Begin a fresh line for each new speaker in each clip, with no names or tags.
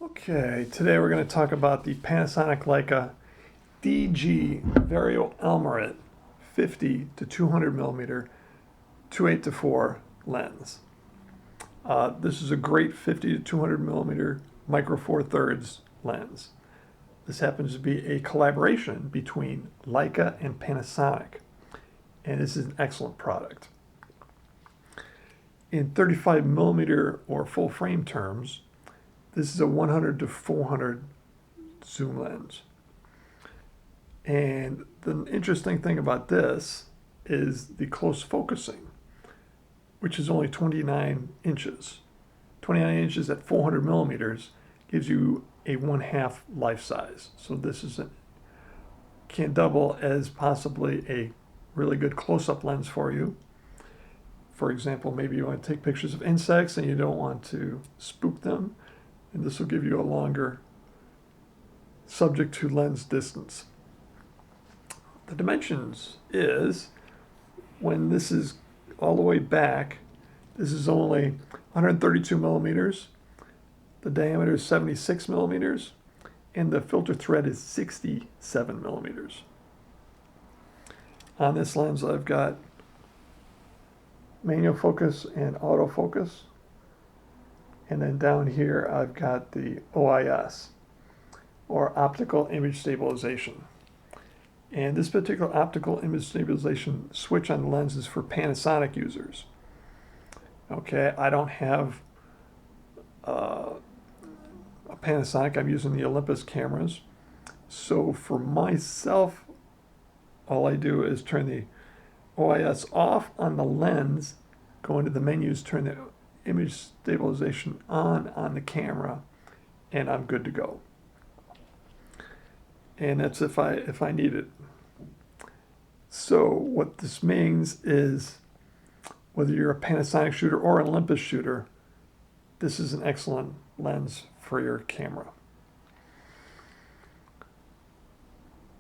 Okay, today we're going to talk about the Panasonic Leica DG Vario Elmarit 50 to 200 millimeter 2.8 to 4 lens. This is a great 50 to 200 millimeter micro four thirds lens. This happens to be a collaboration between Leica and Panasonic, and this is an excellent product. In 35 millimeter or full frame terms, this is a 100 to 400 zoom lens. And the interesting thing about this is the close focusing, which is only 29 inches. 29 inches at 400 millimeters gives you a 1/2 life size. So this can double as possibly a really good close-up lens for you. For example, maybe you want to take pictures of insects and you don't want to spook them, and this will give you a longer subject to lens distance. The dimensions is, when this is all the way back, this is only 132 millimeters, the diameter is 76 millimeters, and the filter thread is 67 millimeters. On this lens I've got manual focus and autofocus. And then down here, I've got the OIS, or optical image stabilization. And this particular optical image stabilization switch on the lens is for Panasonic users. Okay, I don't have a Panasonic. I'm using the Olympus cameras. So for myself, all I do is turn the OIS off on the lens, go into the menus, turn the image stabilization on the camera, and I'm good to go. And that's if I need it. So what this means is, whether you're a Panasonic shooter or an Olympus shooter, this is an excellent lens for your camera.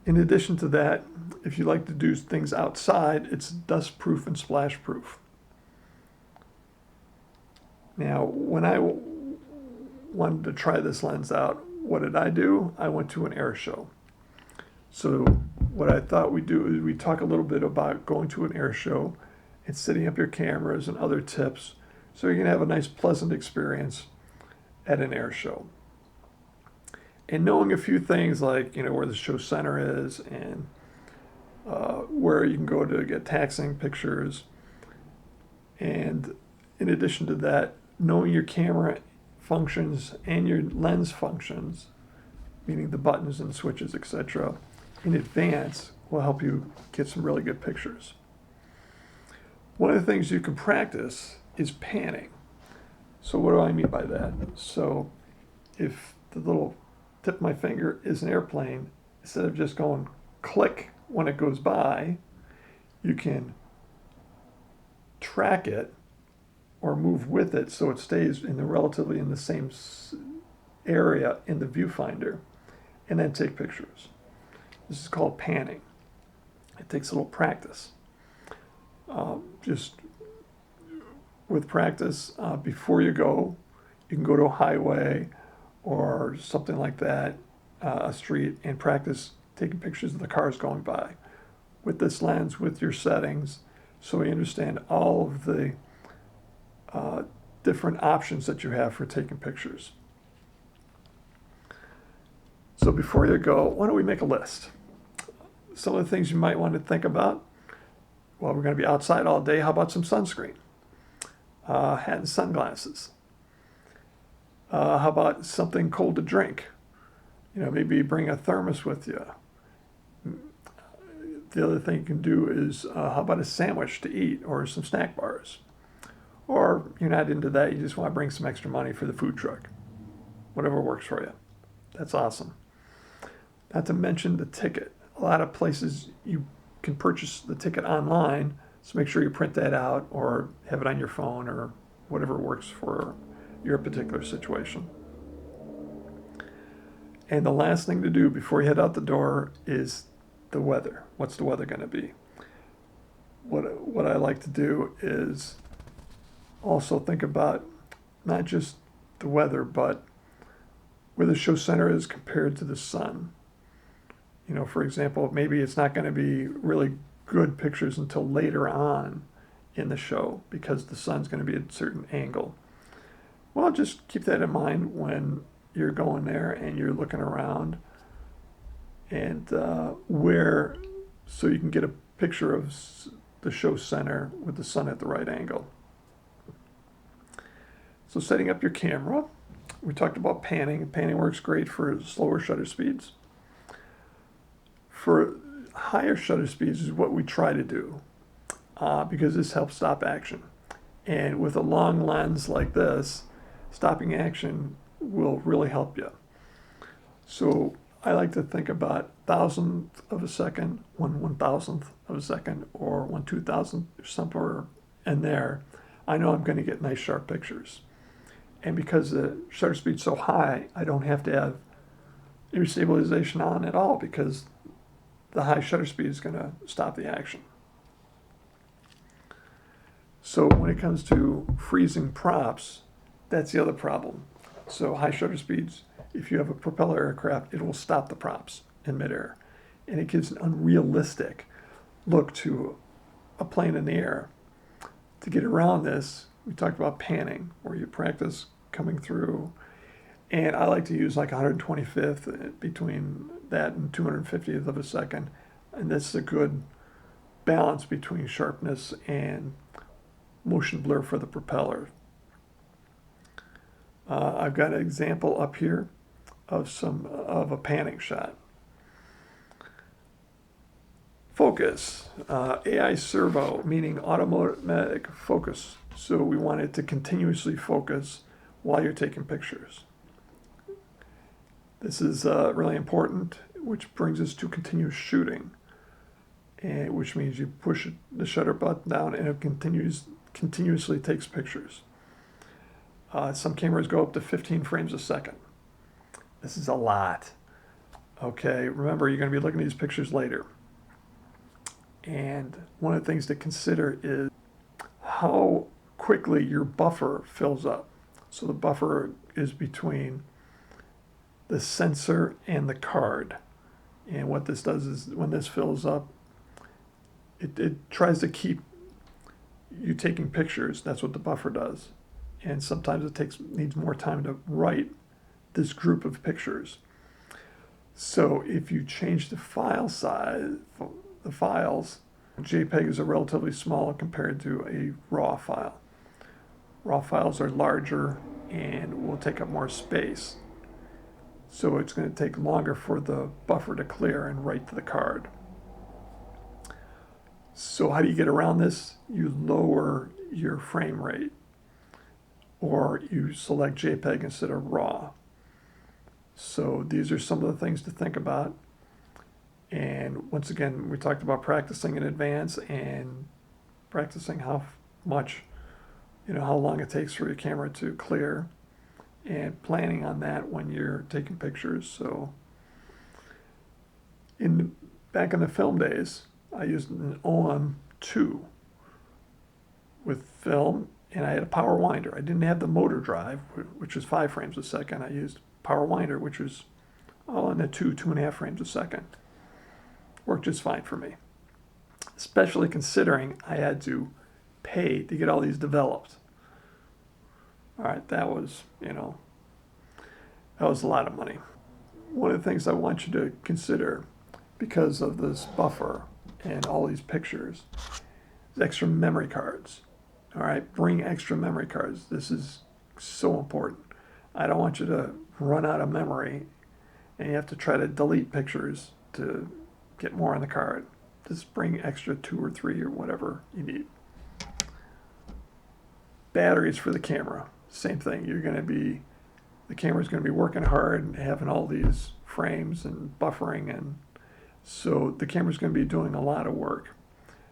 In addition to that, if you like to do things outside, it's dust proof and splash proof. Now, when I wanted to try this lens out, what did I do? I went to an air show. So what I thought we'd do is we'd talk a little bit about going to an air show and setting up your cameras and other tips so you can have a nice, pleasant experience at an air show. And knowing a few things like, where the show center is and where you can go to get taxing pictures. And in addition to that, knowing your camera functions and your lens functions, meaning the buttons and switches, etc., in advance will help you get some really good pictures. One of the things you can practice is panning. So what do I mean by that? So if the little tip of my finger is an airplane, instead of just going click when it goes by, you can track it or move with it so it stays relatively in the same area in the viewfinder, and then take pictures. This is called panning. It takes a little practice. Just with practice, before you can go to a highway or something like that, a street, and practice taking pictures of the cars going by with this lens, with your settings, so you understand all of the different options that you have for taking pictures. So before you go, why don't we make a list? Some of the things you might want to think about. Well, we're going to be outside all day. How about some sunscreen? Hat and sunglasses. How about something cold to drink? Maybe bring a thermos with you. The other thing you can do is, how about a sandwich to eat or some snack bars? Or you're not into that, you just want to bring some extra money for the food truck. Whatever works for you. That's awesome. Not to mention the ticket. A lot of places you can purchase the ticket online, so make sure you print that out or have it on your phone or whatever works for your particular situation. And the last thing to do before you head out the door is the weather. What's the weather going to be? What I like to do is also think about not just the weather, but where the show center is compared to the sun. You know, for example, maybe it's not going to be really good pictures until later on in the show because the sun's going to be at a certain angle. Well, just keep that in mind when you're going there and you're looking around and so you can get a picture of the show center with the sun at the right angle. So setting up your camera, we talked about panning. Panning works great for slower shutter speeds. For higher shutter speeds is what we try to do because this helps stop action. And with a long lens like this, stopping action will really help you. So I like to think about thousandth of a second, 1/1000th of a second, or 1/2000th, or somewhere in there. I know I'm going to get nice sharp pictures. And because the shutter speed's so high, I don't have to have image stabilization on at all because the high shutter speed is going to stop the action. So when it comes to freezing props, that's the other problem. So high shutter speeds, if you have a propeller aircraft, it will stop the props in midair. And it gives an unrealistic look to a plane in the air. To get around this, we talked about panning, where you practice coming through. And I like to use like 125th between that and 250th of a second. And that's a good balance between sharpness and motion blur for the propeller. I've got an example up here of a panning shot. Focus, AI servo, meaning automatic focus. So we want it to continuously focus while you're taking pictures. This is really important, which brings us to continuous shooting, and which means you push the shutter button down and it continuously takes pictures. Some cameras go up to 15 frames a second. This is a lot. Okay, remember you're going to be looking at these pictures later. And one of the things to consider is how quickly your buffer fills up. So the buffer is between the sensor and the card. And what this does is when this fills up, it tries to keep you taking pictures. That's what the buffer does. And sometimes it needs more time to write this group of pictures. So if you change the file size, the files, JPEG are relatively small compared to a RAW file. RAW files are larger and will take up more space. So it's going to take longer for the buffer to clear and write to the card. So how do you get around this? You lower your frame rate, or you select JPEG instead of RAW. So these are some of the things to think about. And once again, we talked about practicing in advance and practicing how much, how long it takes for your camera to clear, and planning on that when you're taking pictures. So back in the film days, I used an OM2 with film, and I had a power winder. I didn't have the motor drive, which is 5 frames a second. I used power winder, which was all in the 2.5 frames a second. Worked just fine for me, especially considering I had to pay to get all these developed. All right, that was a lot of money. One of the things I want you to consider, because of this buffer and all these pictures, is extra memory cards. All right, bring extra memory cards. This is so important. I don't want you to run out of memory and you have to try to delete pictures to get more on the card. Just bring extra 2 or 3 or whatever you need. Batteries for the camera, same thing. The camera's going to be working hard and having all these frames and buffering, and so the camera's going to be doing a lot of work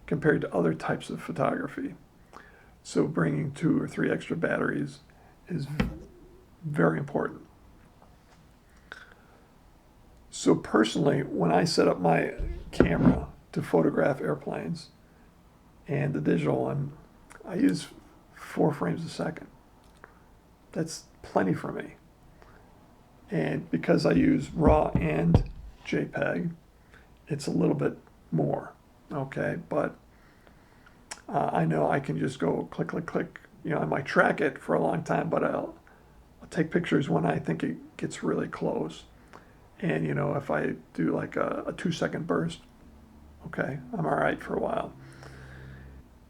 compared to other types of photography. So bringing 2 or 3 extra batteries is very important. So personally, when I set up my camera to photograph airplanes and the digital one, I use 4 frames a second. That's plenty for me. And because I use RAW and JPEG, it's a little bit more, okay? But I know I can just go click, click, click. You know, I might track it for a long time, but I'll take pictures when I think it gets really close. And, you know, if I do like a 2-second burst, okay, I'm all right for a while.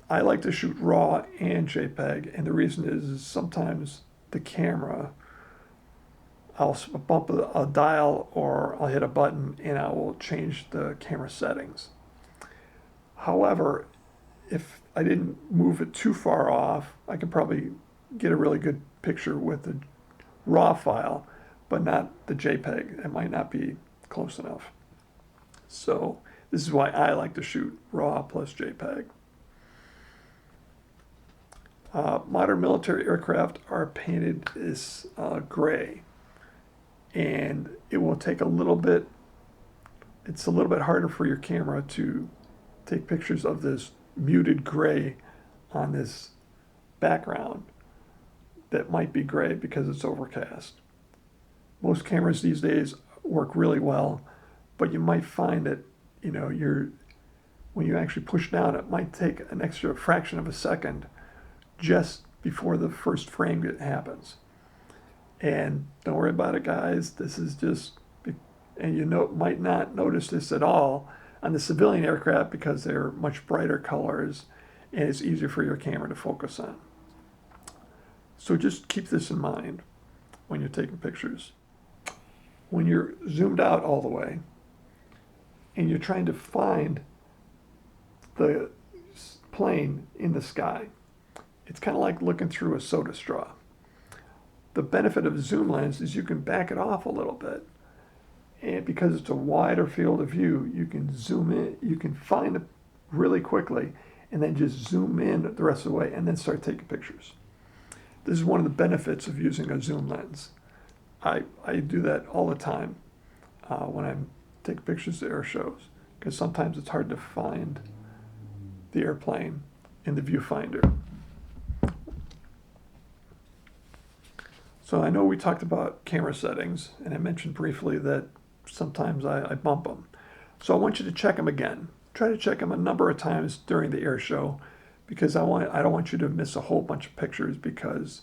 I like to shoot RAW and JPEG, and the reason is sometimes the camera, I'll bump a dial or I'll hit a button and I will change the camera settings. However, if I didn't move it too far off, I could probably get a really good picture with the RAW file, but not the JPEG. It might not be close enough. So this is why I like to shoot RAW plus JPEG. Modern military aircraft are painted this gray, and it will take a little bit, it's a little bit harder for your camera to take pictures of this muted gray on this background that might be gray because it's overcast. Most cameras these days work really well, but you might find that, you know, when you actually push down, it might take an extra fraction of a second just before the first frame happens. And don't worry about it, guys. This is just, and you might not notice this at all on the civilian aircraft because they're much brighter colors and it's easier for your camera to focus on. So just keep this in mind when you're taking pictures. When you're zoomed out all the way and you're trying to find the plane in the sky, it's kind of like looking through a soda straw. The benefit of a zoom lens is you can back it off a little bit. And because it's a wider field of view, you can zoom in, you can find it really quickly, and then just zoom in the rest of the way and then start taking pictures. This is one of the benefits of using a zoom lens. I do that all the time when I'm taking pictures of air shows, because sometimes it's hard to find the airplane in the viewfinder. So I know we talked about camera settings, and I mentioned briefly that sometimes I bump them. So I want you to check them again. Try to check them a number of times during the air show, because I don't want you to miss a whole bunch of pictures because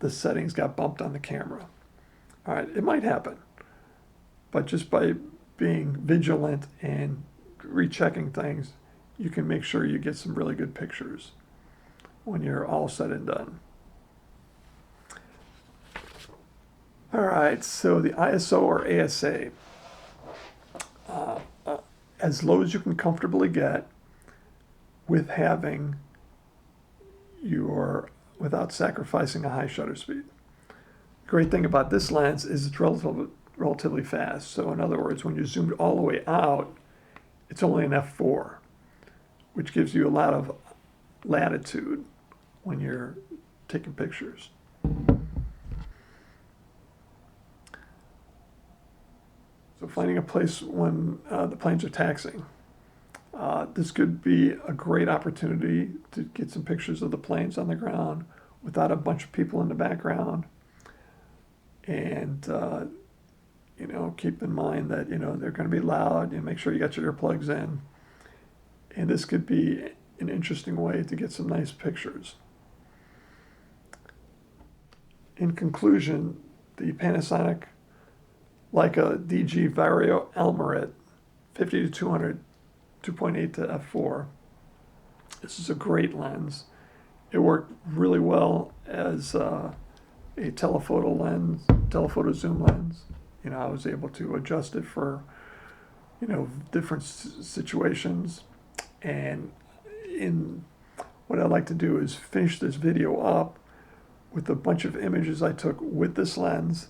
the settings got bumped on the camera. All right, it might happen, but just by being vigilant and rechecking things, you can make sure you get some really good pictures when you're all said and done. All right, so the ISO or ASA, as low as you can comfortably get with having without sacrificing a high shutter speed. The great thing about this lens is it's relatively fast. So in other words, when you're zoomed all the way out, it's only an f4, which gives you a lot of latitude when you're taking pictures. So finding a place when the planes are taxiing. This could be a great opportunity to get some pictures of the planes on the ground without a bunch of people in the background. And, you know, keep in mind that, you know, they're going to be loud. You make sure you got your earplugs in. And this could be an interesting way to get some nice pictures. In conclusion, the Panasonic Leica DG Vario Elmarit 50 to 200, 2.8 to f4. This is a great lens. It worked really well as a telephoto zoom lens. You know, I was able to adjust it for, you know, different situations. And what I'd like to do is finish this video up with a bunch of images I took with this lens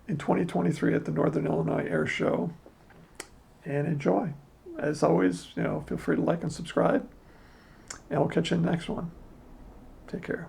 in 2023 at the Northern Illinois Air Show, and enjoy. As always, you know, feel free to like and subscribe, and we'll catch you in the next one. Take care.